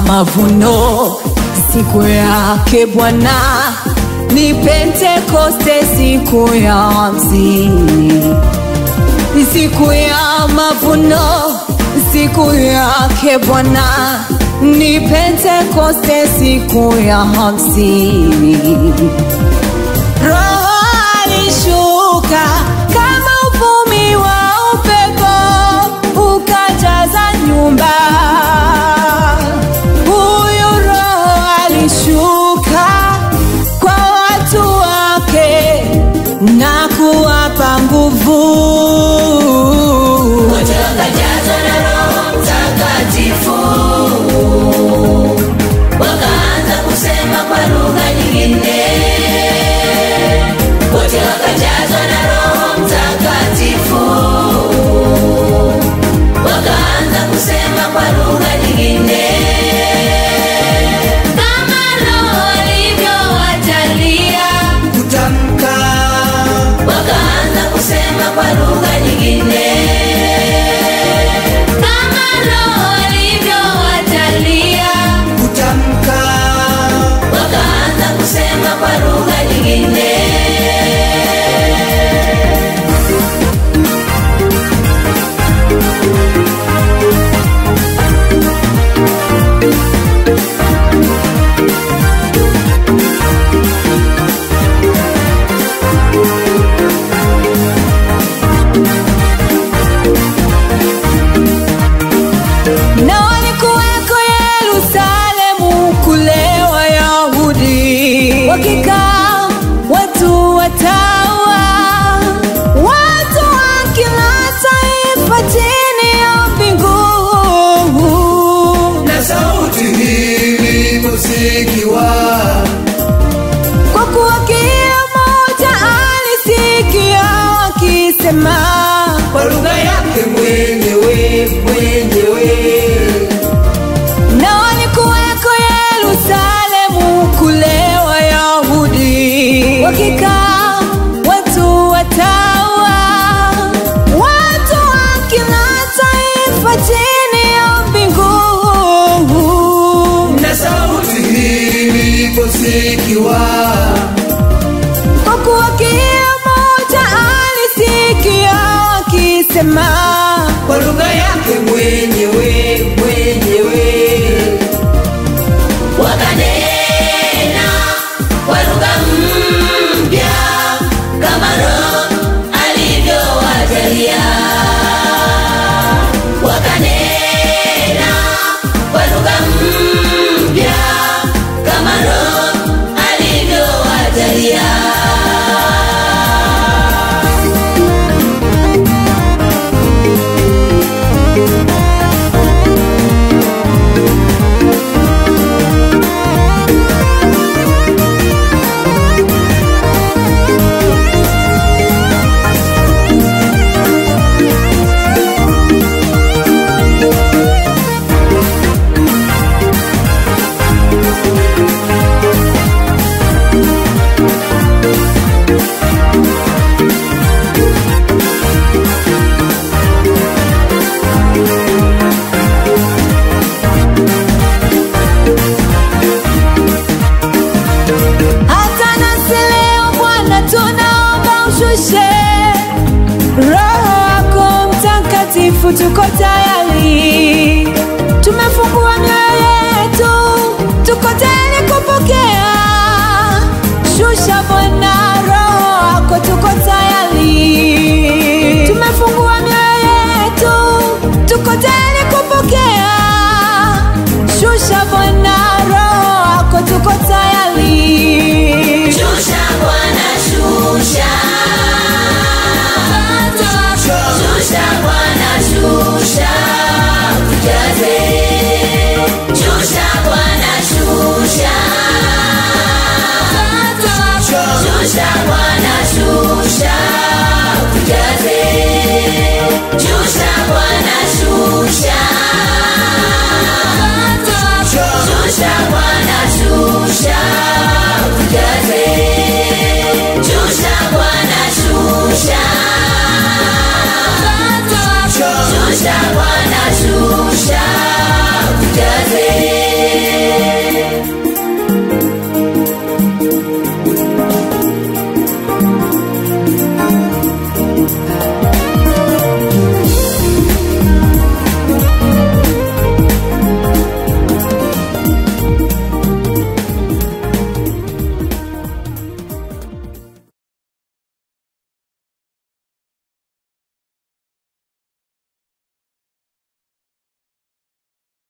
Mavuno siku yake Bwana ni Pentekoste, siku ya 50. Siku ya mavuno siku yake Bwana ni Pentekoste, siku ya 50. Roho alishuka kama uvumi wa upepo ukajaza nyumba. Shuka kwa watu wake na kuwapa nguvu. Wote wakajazwa na Roho Mtakatifu, wakaanza kusema kwa lugha nyingine. Wote wakajazwa na Roho Mtakatifu, wakaanza kusema kwa lugha nyingine. Kwa lugha nyingine kama Roho alivyowatalia kutamka, wakaanza kusema kwa lugha nyingine. Wakikaa watu watawa, watu wa kila taifa chini ya mbingu. Na sauti hii musikiwa, kwa kuwa kila mmoja alisikia wakisema kwa lugha yake mwenyewe. Na walikuweko Yerusalemu kule Wayahudi, wakikaa watu watawa, watu wa kila taifa chini ya mbingu. Na sauti hii iliposikiwa, kwa kuwa kila mmoja alisikia wakisema kwa lugha yake mwenyewe. Wakanena kwa lugha mpya kama Roho alivyowajalia. Wakanena kwa lugha mpya kama Roho alivyowajalia. Tuko tayari, tumefungua mioyo yetu, tuko tayari kupokea. Shusha Bwana Roho wako, tuko tayari.